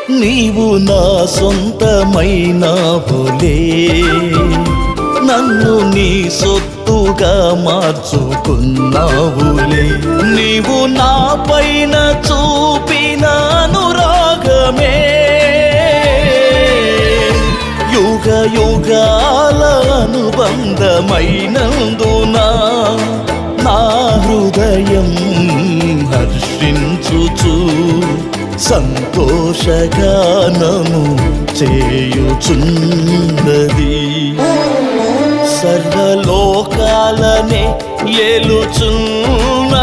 నీవు నా సొంతమైనవులే, నన్ను నీ సొత్తుగా మార్చుకున్నావులే. నీవు నా పైన చూపిన అనురాగమే యుగ యుగాల అనుబంధమైనందున నా హృదయం హర్షించుచు సంతోషగానము చేయుచున్నది. సర్వలోకాలనే ఏలుచున్న